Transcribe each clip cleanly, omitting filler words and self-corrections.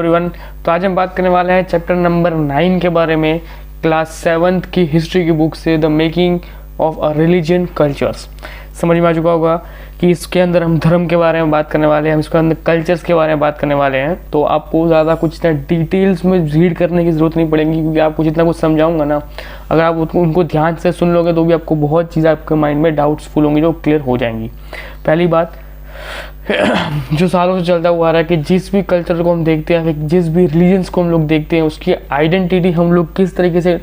Everyone. तो आज हम बात करने वाले हैं चैप्टर नंबर 9 के बारे में, क्लास 7th की हिस्ट्री की बुक से, the making of a religion cultures. समझ में आ चुका होगा कि इसके अंदर हम धर्म के बारे में बात करने वाले हैं, हम इसके अंदर कल्चर्स के बारे में बात करने वाले हैं। तो आपको ज़्यादा कुछ इतना डिटेल्स में रीड करने की ज़रूरत नहीं पड़ेगी, क्योंकि आपको जितना कुछ समझाऊंगा ना, अगर आप उनको ध्यान से सुन लोगे तो भी आपको बहुत चीज़ें आपके माइंड में डाउट्सफुल होंगी जो क्लियर हो जाएंगी। पहली बात, जो सालों से चलता हुआ आ रहा है कि जिस भी कल्चर को हम देखते हैं, जिस भी रिलीजन्स को हम लोग देखते हैं, उसकी आइडेंटिटी हम लोग किस तरीके से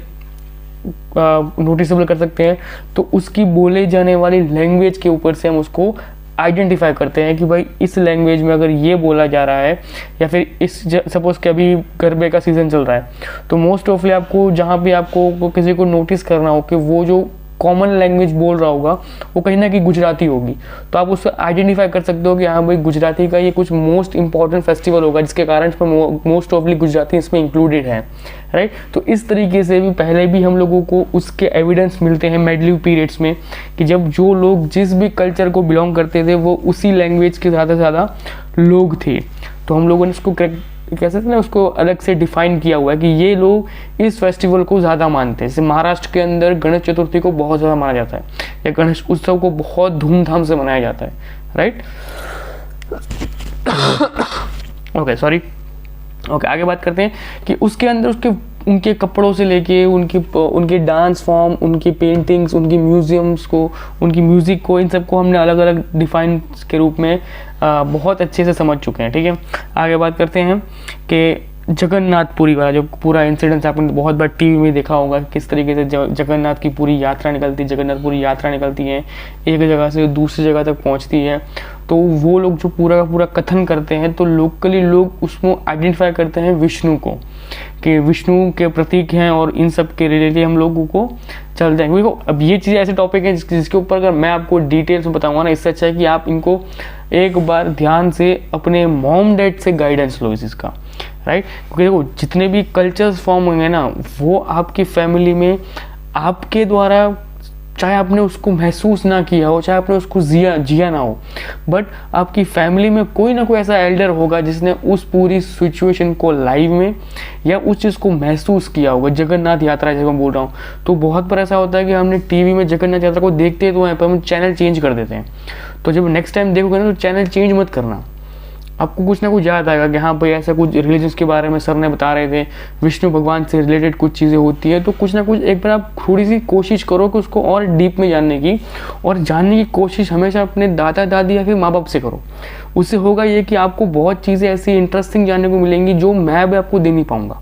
नोटिसेबल कर सकते हैं, तो उसकी बोले जाने वाली लैंग्वेज के ऊपर से हम उसको आइडेंटिफाई करते हैं कि भाई इस लैंग्वेज में अगर ये बोला जा रहा है, या फिर इस सपोज कि अभी गरबे का सीज़न चल रहा है, तो मोस्ट ऑफली आपको जहाँ भी आपको किसी को नोटिस करना हो कि वो जो कॉमन लैंग्वेज बोल रहा होगा वो कहीं ना कहीं गुजराती होगी, तो आप उससे आइडेंटिफाई कर सकते हो कि हाँ भाई गुजराती का ये कुछ मोस्ट इंपॉर्टेंट फेस्टिवल होगा, जिसके कारण इसमें मोस्ट ऑफली गुजराती इसमें इंक्लूडेड है, राइट। तो इस तरीके से भी पहले भी हम लोगों को उसके एविडेंस मिलते हैं मेडीव पीरियड्स में, कि जब जो लोग जिस भी कल्चर को बिलोंग करते थे वो उसी लैंग्वेज के ज़्यादा से ज़्यादा लोग थे। तो हम लोगों ने इसको कह सकते हैं ना, उसको अलग से डिफाइन किया हुआ है कि ये लोग इस फेस्टिवल को ज़्यादा मानते हैं। जैसे महाराष्ट्र के अंदर गणेश चतुर्थी को बहुत ज़्यादा माना जाता है, या गणेश उत्सव को बहुत धूमधाम से मनाया जाता है, राइट। ओके, आगे बात करते हैं कि उसके अंदर उनके कपड़ों से लेके उनके डांस फॉर्म, उनकी पेंटिंग्स, उनकी म्यूजियम्स को, उनकी म्यूज़िक को, इन सबको हमने अलग अलग डिफाइन के रूप में बहुत अच्छे से समझ चुके हैं, ठीक है। आगे बात करते हैं कि जगन्नाथपुरी वाला जो पूरा इंसिडेंस आपने बहुत बार टीवी में देखा होगा, किस तरीके से जगन्नाथ की पूरी यात्रा निकलती है, जगन्नाथपुरी यात्रा निकलती है, एक जगह से दूसरी जगह तक पहुंचती है। तो वो लोग जो पूरा का पूरा कथन करते हैं, तो लोकली लोग उसको आइडेंटिफाई करते हैं विष्णु को, कि विष्णु के प्रतीक हैं, और इन सब के रिलेटेड हम लोगों को चलते हैं। देखो अब ये चीज़ ऐसे टॉपिक है जिसके ऊपर अगर मैं आपको डिटेल्स में बताऊंगा ना, इससे अच्छा है कि आप इनको एक बार ध्यान से अपने मॉम डैड से गाइडेंस लो इस चीज़ का, राइट। क्योंकि देखो जितने भी कल्चर्स फॉर्म होंगे ना, वो आपकी फैमिली में आपके द्वारा, चाहे आपने उसको महसूस ना किया हो, चाहे आपने उसको जिया ना हो, बट आपकी फैमिली में कोई ना कोई ऐसा एल्डर होगा जिसने उस पूरी सिचुएशन को लाइव में या उस चीज़ को महसूस किया होगा। जगन्नाथ यात्रा जब मैं बोल रहा हूँ, तो बहुत बार ऐसा होता है कि हमने टीवी में जगन्नाथ यात्रा को देखते तो हैं, पर हम चैनल चेंज कर देते हैं। तो जब नेक्स्ट टाइम देखोगे ना, तो चैनल चेंज मत करना, आपको कुछ ना कुछ याद आएगा कि हाँ भाई ऐसा कुछ रिलीजन्स के बारे में सर ने बता रहे थे, विष्णु भगवान से रिलेटेड कुछ चीज़ें होती है। तो कुछ ना कुछ एक बार आप थोड़ी सी कोशिश करो कि उसको और डीप में जानने की, और जानने की कोशिश हमेशा अपने दादा दादी या फिर माँ बाप से करो। उससे होगा ये कि आपको बहुत चीज़ें ऐसी इंटरेस्टिंग जानने को मिलेंगी जो मैं भी आपको दे नहीं पाऊँगा,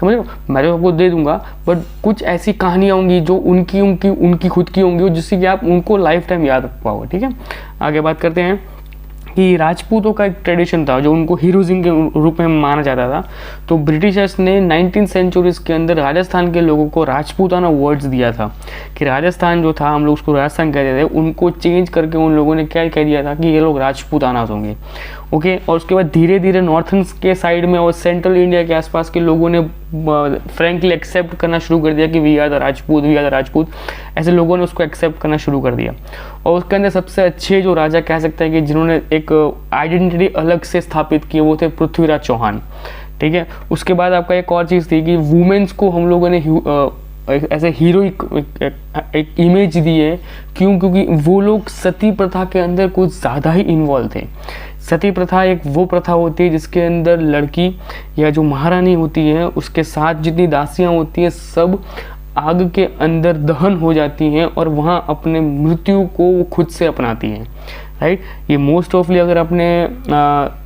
समझ लो। मैं तो आपको दे दूंगा, बट कुछ ऐसी कहानियाँ होंगी जो उनकी खुद की होंगी, जिससे कि आप उनको लाइफ टाइम याद रख पाओगे, ठीक है। आगे बात करते हैं कि राजपूतों का एक ट्रेडिशन था जो उनको हीरोइज्म के रूप में माना जाता था। तो ब्रिटिशर्स ने 19th सेंचुरीज के अंदर राजस्थान के लोगों को राजपूताना वर्ड्स दिया था, कि राजस्थान जो था, हम लोग उसको राजस्थान कहते थे, उनको चेंज करके उन लोगों ने क्या कह दिया था कि ये लोग राजपूताना होंगे, ओके। और उसके बाद धीरे धीरे नॉर्थन के साइड में और सेंट्रल इंडिया के आसपास के लोगों ने फ्रेंकली एक्सेप्ट करना शुरू कर दिया कि वी आर द राजपूत, ऐसे लोगों ने उसको एक्सेप्ट करना शुरू कर दिया। और उसके अंदर सबसे अच्छे जो राजा कह सकते हैं कि जिन्होंने एक आइडेंटिटी अलग से स्थापित की, वो थे पृथ्वीराज चौहान, ठीक है। उसके बाद आपका एक और चीज़ थी कि वुमेन्स को हम लोगों ने ऐसे हीरोइक एक इमेज दी है, क्योंकि वो लोग सती प्रथा के अंदर कुछ ज़्यादा ही इन्वॉल्व थे। सती प्रथा एक वो प्रथा होती है जिसके अंदर लड़की या जो महारानी होती है, उसके साथ जितनी दासियाँ होती हैं, सब आग के अंदर दहन हो जाती हैं और वहाँ अपने मृत्यु को वो खुद से अपनाती हैं, राइट। ये मोस्ट ऑफली अगर आपने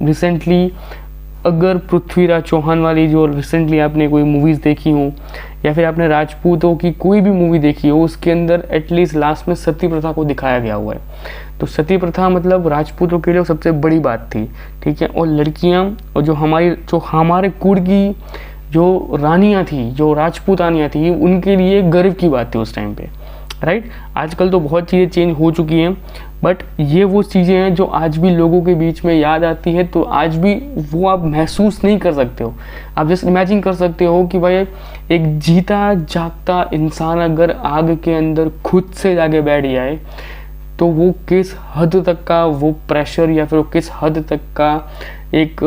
रिसेंटली अगर पृथ्वीराज चौहान वाली जो रिसेंटली आपने कोई मूवीज़ देखी हो, या फिर आपने राजपूतों की कोई भी मूवी देखी हो, उसके अंदर एटलीस्ट लास्ट में सती प्रथा को दिखाया गया हुआ है। तो सती प्रथा मतलब राजपूतों के लिए सबसे बड़ी बात थी, ठीक है। और लड़कियां, और जो हमारे कुल की जो रानियां थी, जो राजपूतानियां थी, उनके लिए गर्व की बात थी उस टाइम पे, राइट। आजकल तो बहुत चीज़ें चेंज हो चुकी हैं, बट ये वो चीज़ें हैं जो आज भी लोगों के बीच में याद आती है। तो आज भी वो आप महसूस नहीं कर सकते हो, आप जस्ट इमेजिन कर सकते हो कि भाई एक जीता जागता इंसान अगर आग के अंदर खुद से जाके बैठ जाए, तो वो किस हद तक का वो प्रेशर, या फिर किस हद तक का एक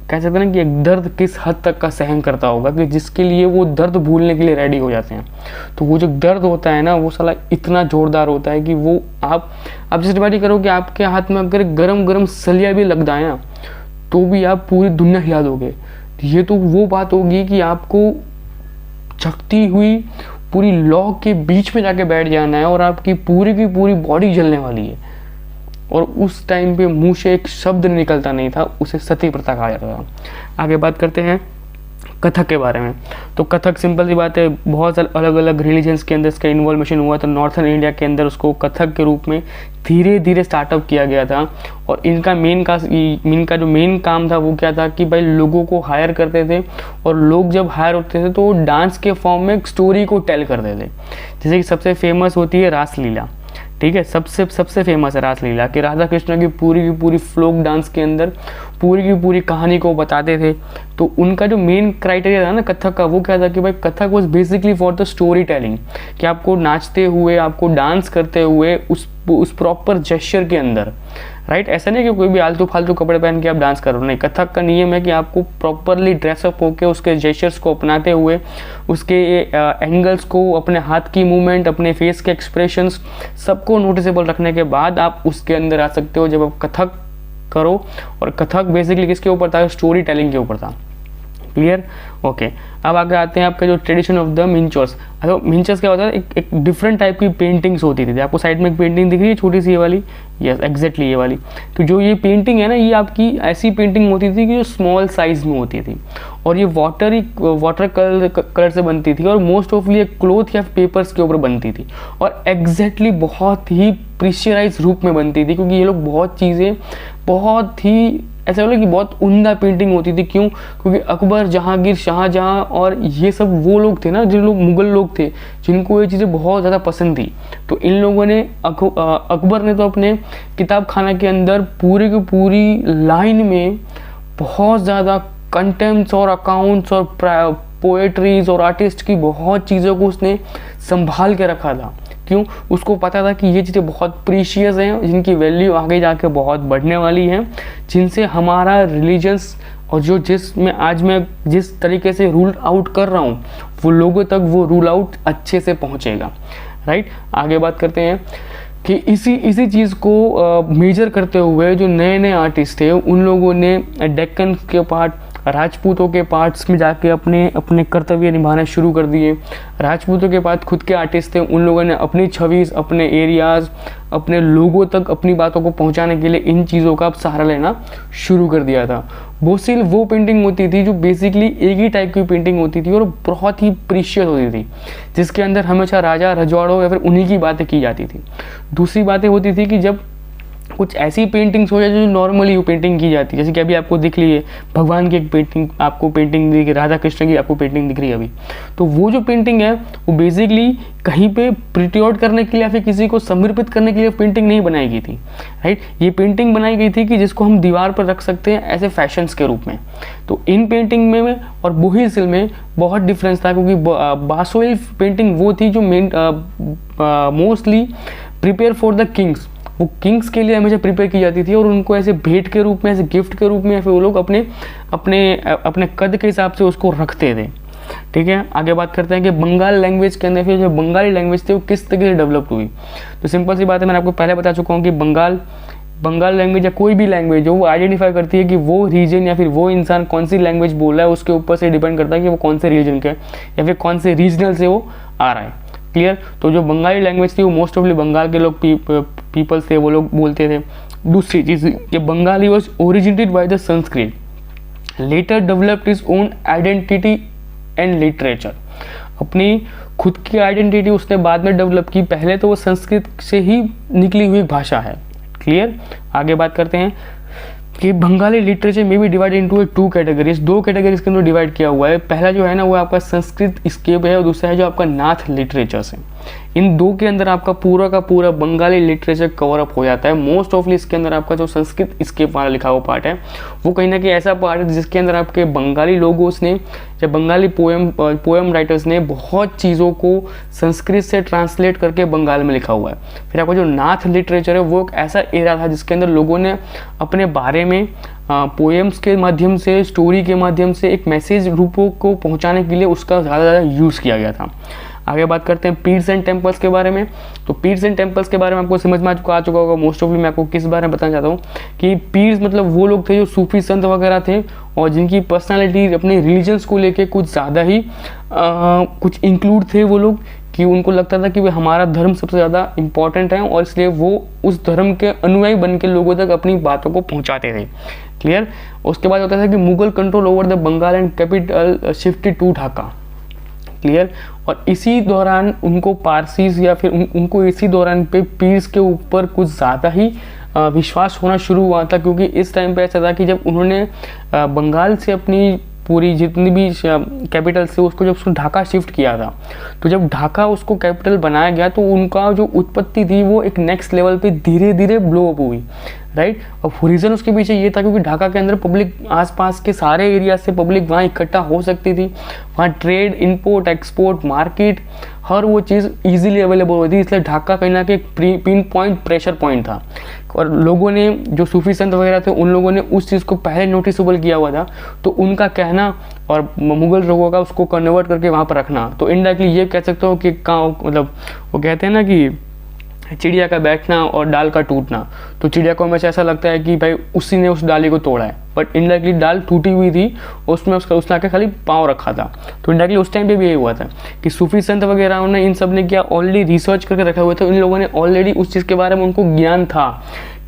कह सकते हैं ना कि एक दर्द किस हद तक का सहन करता होगा कि जिसके लिए वो दर्द भूलने के लिए रेडी हो जाते हैं। तो वो जो दर्द होता है ना वो साला इतना ज़ोरदार होता है कि वो आप जैसे डिवाइड करो कि आपके हाथ में अगर गरम गरम सलिया भी लग जाए ना तो भी आप पूरी दुनिया हिला दोगे। ये तो वो बात होगी कि आपको झकती हुई पूरी लौ के बीच में जाके बैठ जाना है और आपकी पूरी की पूरी बॉडी जलने वाली है। और उस टाइम पे मुंह से एक शब्द निकलता नहीं था, उसे सती प्रथा कहा जाता था। आगे बात करते हैं कथक के बारे में। तो कथक सिंपल सी बात है, बहुत अलग अलग रिलीजन्स के अंदर इसका इन्वॉल्वेशन हुआ। तो नॉर्थन इंडिया के अंदर उसको कथक के रूप में धीरे धीरे स्टार्टअप किया गया था। और इनका जो मेन काम था वो क्या था कि भाई लोगों को हायर करते थे और लोग जब हायर होते थे तो वो डांस के फॉर्म में एक स्टोरी को टेल करते थे। जैसे कि सबसे फेमस होती है रासलीला, ठीक है, सबसे फेमस है रासलीला कि राधा कृष्ण की पूरी फ्लोक डांस के अंदर पूरी की पूरी कहानी को बताते थे। तो उनका जो मेन क्राइटेरिया था ना कथक का, वो क्या था कि भाई Kathak was basically for the story telling, कि आपको नाचते हुए, आपको डांस करते हुए उस प्रॉपर जेस्चर के अंदर, राइट। ऐसा नहीं कि कोई भी आलतू फालतू कपड़े पहन के आप डांस करो, नहीं। कथक का नियम है कि आपको प्रॉपरली ड्रेसअप होकर उसके जेस्चर्स को अपनाते हुए, उसके एंगल्स को, अपने हाथ की मूवमेंट, अपने फेस के एक्सप्रेशंस सबको नोटिसेबल रखने के बाद आप उसके अंदर आ सकते हो जब आप कथक करो। और कथक बेसिकली किसके ऊपर था? स्टोरी टेलिंग के ऊपर था। क्लियर? ओके। अब आगे आते हैं आपका जो ट्रेडिशन ऑफ द मिंचर्स। तो मिंचर्स क्या होता है? एक डिफरेंट टाइप की पेंटिंग्स होती थी। आपको साइड में एक पेंटिंग दिख रही है छोटी सी, ये वाली, यस एग्जैक्टली ये वाली। तो जो ये पेंटिंग है ना, ये आपकी ऐसी पेंटिंग होती थी कि जो स्मॉल साइज में होती थी और ये वाटर कलर से बनती थी और मोस्ट ऑफली एक क्लॉथ या पेपर्स के ऊपर बनती थी और एग्जैक्टली बहुत ही प्रीशियराइज रूप में बनती थी, क्योंकि ये लोग बहुत चीज़ें बहुत ही ऐसा बोला कि बहुत उम्दा पेंटिंग होती थी। क्यों? क्योंकि अकबर, जहांगीर, शाहजहां और ये सब वो लोग थे ना, जिन लोग मुगल लोग थे, जिनको ये चीज़ें बहुत ज़्यादा पसंद थी। तो इन लोगों ने अकबर ने तो अपने किताब खाना के अंदर पूरी की पूरी लाइन में बहुत ज़्यादा कंटेम्प्ट्स और अकाउंट्स और पोएट्रीज और आर्टिस्ट की बहुत चीज़ों को उसने संभाल के रखा था। क्यों? उसको पता था कि ये चीज़ें बहुत प्रीशियस हैं, जिनकी वैल्यू आगे जाके बहुत बढ़ने वाली है, जिनसे हमारा रिलीजन्स और जो जिसमें आज मैं जिस तरीके से रूल आउट कर रहा हूँ वो लोगों तक वो रूल आउट अच्छे से पहुँचेगा, राइट। आगे बात करते हैं कि इसी चीज़ को मेजर करते हुए जो नए नए आर्टिस्ट थे उन लोगों ने डेक्कन के पार्ट, राजपूतों के पार्ट्स में जाके अपने कर्तव्य निभाना शुरू कर दिए। राजपूतों के पास खुद के आर्टिस्ट थे, उन लोगों ने अपनी छवि, अपने एरियाज़, अपने लोगों तक अपनी बातों को पहुंचाने के लिए इन चीज़ों का सहारा लेना शुरू कर दिया था। बोसिल वो पेंटिंग होती थी जो बेसिकली एक ही टाइप की पेंटिंग होती थी और बहुत ही प्रीशियस होती थी, जिसके अंदर हमेशा राजा रजवाड़ों या फिर उन्हीं की बातें की जाती थी। दूसरी बातें होती थी कि जब कुछ ऐसी पेंटिंग्स हो जाए जो नॉर्मली वो पेंटिंग की जाती है, जैसे कि अभी आपको दिख रही है भगवान की एक पेंटिंग, आपको पेंटिंग दिख रही है, राधा कृष्ण की आपको पेंटिंग दिख रही है अभी। तो वो जो पेंटिंग है वो बेसिकली कहीं पे प्रिट्योर्ड करने के लिए या फिर किसी को समर्पित करने के लिए पेंटिंग नहीं बनाई गई थी, राइट। ये पेंटिंग बनाई गई थी कि जिसको हम दीवार पर रख सकते हैं ऐसे फैशंस के रूप में। तो इन पेंटिंग में और बोहिसिल में बहुत डिफरेंस था, क्योंकि बासोइल पेंटिंग वो थी जो mostly prepare for the Kings, वो किंग्स के लिए हमेशा प्रिपेयर की जाती थी और उनको ऐसे भेंट के रूप में, ऐसे गिफ्ट के रूप में, या फिर वो लोग अपने कद के हिसाब से उसको रखते थे, ठीक है। आगे बात करते हैं कि बंगाल लैंग्वेज के अंदर फिर जो बंगाली लैंग्वेज थी वो किस तरीके से डेवलप हुई। तो सिंपल सी बात है, मैंने आपको पहले बता चुका हूँ कि बंगाल लैंग्वेज या कोई भी लैंग्वेज हो वो आइडेंटिफाई करती है कि वो रीजन या फिर वो इंसान कौन सी लैंग्वेज बोल रहा है, उसके ऊपर से डिपेंड करता है कि वो कौन से रीजन के या फिर कौन से रीजनल से वो आ रहा है। क्लियर? तो जो बंगाली लैंग्वेज थी वो मोस्ट ऑफली बंगाल के लोग पीपल्स थे, वो लोग बोलते थे। दूसरी चीज़ कि Bengali was originated by the Sanskrit, later developed its own identity and literature. अपनी खुद की आइडेंटिटी उसने बाद में डेवलप की, पहले तो वो संस्कृत से ही निकली हुई भाषा है। क्लियर? आगे बात करते हैं कि बंगाली लिटरेचर में भी डिवाइड इनटू टू कैटेगरीज, दो कैटेगरीज के अंदर डिवाइड किया हुआ है। पहला जो है ना वो आपका संस्कृत स्केप है और दूसरा है जो आपका नाथ लिटरेचर्स है। इन दो के अंदर आपका पूरा का पूरा बंगाली लिटरेचर कवर अप हो जाता है। मोस्ट ऑफली इसके अंदर आपका जो संस्कृत इसके वाला लिखा हुआ पार्ट है वो कहीं ना कहीं ऐसा पार्ट है जिसके अंदर आपके बंगाली लोगोस ने या बंगाली पोएम राइटर्स ने बहुत चीज़ों को संस्कृत से ट्रांसलेट करके बंगाल में लिखा हुआ है। फिर आपका जो नाथ लिटरेचर है वो एक ऐसा एरा था जिसके अंदर लोगों ने अपने बारे में पोएम्स के माध्यम से, स्टोरी के माध्यम से एक मैसेज रूपों को पहुंचाने के लिए उसका ज़्यादा यूज़ किया गया था। आगे बात करते हैं पीर्स एंड टेम्पल्स के बारे में। तो पीर्स एंड टेम्पल्स के बारे में आपको समझ में आ चुका होगा मोस्ट ऑफली। मैं आपको किस बारे में बताना चाहता हूँ कि पीर्स मतलब वो लोग थे जो सूफी संत वगैरह थे और जिनकी पर्सनालिटी अपने रिलीजन्स को लेके कुछ ज़्यादा ही कुछ इंक्लूड थे वो लोग, कि उनको लगता था कि वे हमारा धर्म सबसे ज़्यादा इंपॉर्टेंट है और इसलिए वो उस धर्म के अनुयायी बन के लोगों तक अपनी बातों को पहुँचाते थे। क्लियर। उसके बाद होता था कि Mughal control over the Bengal and capital shifted to Dhaka. Clear. और इसी दौरान उनको पारसीज या फिर उनको इसी दौरान पे पीर्स के ऊपर कुछ ज़्यादा ही विश्वास होना शुरू हुआ था, क्योंकि इस टाइम पे ऐसा था कि जब उन्होंने बंगाल से अपनी पूरी जितनी भी कैपिटल से उसको जब उसको ढाका शिफ्ट किया था, तो जब ढाका उसको कैपिटल बनाया गया तो उनका जो उत्पत्ति थी वो एक नेक्स्ट लेवल पे धीरे धीरे ब्लो अप हुई, राइट। और रीज़न उसके पीछे ये था क्योंकि ढाका के अंदर पब्लिक आसपास के सारे एरिया से पब्लिक वहाँ इकट्ठा हो सकती थी, वहाँ ट्रेड, इंपोर्ट, एक्सपोर्ट, मार्केट, हर वो चीज़ इजीली अवेलेबल होती थी। इसलिए ढाका कहीं ना कहीं पिन पॉइंट, प्रेशर पॉइंट था। और लोगों ने, जो सूफी संत वगैरह थे, उन लोगों ने उस चीज़ को पहले नोटिसेबल किया हुआ था, तो उनका कहना और मुगल लोगों का उसको कन्वर्ट करके वहाँ पर रखना, तो इनडायरेक्टली ये कह सकते हो कि मतलब वो कहते हैं ना कि चिड़िया का बैठना और डाल का टूटना, तो चिड़िया को हमेशा ऐसा लगता है कि भाई उसी ने उस डाली को तोड़ा है, बट इनडायरेक्टली डाल टूटी हुई थी, उसमें उसने आके खाली पाँव रखा था। तो इनडायरेक्टली उस टाइम पे भी यही हुआ था कि सूफी संत वगैरह ने, इन सब ने क्या ऑलरेडी रिसर्च करके रखा हुआ था, इन लोगों ने ऑलरेडी उस चीज़ के बारे में उनको ज्ञान था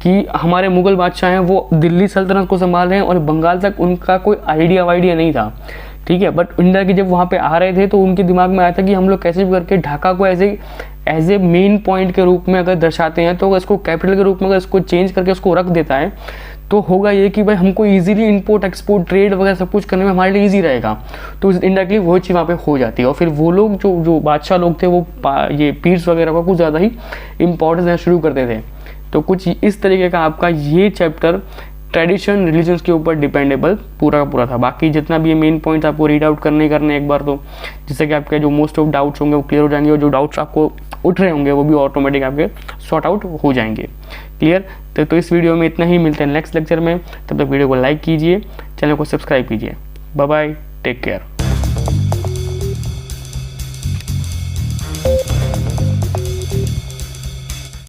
कि हमारे मुगल बादशाह हैं वो दिल्ली सल्तनत को संभाल रहे हैं और बंगाल तक उनका कोई आइडिया नहीं था, ठीक है। बट इंडिया के जब वहाँ पे आ रहे थे तो उनके दिमाग में आया था कि हम लोग कैसे भी करके ढाका को एज ए मेन पॉइंट के रूप में अगर दर्शाते हैं, तो इसको कैपिटल के रूप में अगर इसको चेंज करके उसको रख देता है तो होगा ये कि भाई हमको इजीली इंपोर्ट, एक्सपोर्ट, ट्रेड वगैरह सब कुछ करने में हमारे लिए ईजी रहेगा। तो इनडायरेक्टली वो चीज़ वहाँ पे हो जाती है। और फिर वो लोग जो बादशाह लोग थे वो ये पीर्स वगैरह को कुछ ज़्यादा ही इंपॉर्टेंस देना शुरू करते थे। तो कुछ इस तरीके का आपका ये चैप्टर ट्रेडिशन, रिलीजन्स के ऊपर डिपेंडेबल पूरा का पूरा था। बाकी जितना भी ये मेन पॉइंट्स आपको रीड आउट करने एक बार, तो जिससे कि आपके जो मोस्ट ऑफ डाउट्स होंगे वो क्लियर हो जाएंगे और जो डाउट्स आपको उठ रहे होंगे वो भी ऑटोमेटिक आपके सॉर्ट आउट हो जाएंगे। क्लियर। तो इस वीडियो में इतना ही, मिलते हैं नेक्स्ट लेक्चर में। तब तक वीडियो को लाइक कीजिए, चैनल को सब्सक्राइब कीजिए। Bye bye, take care.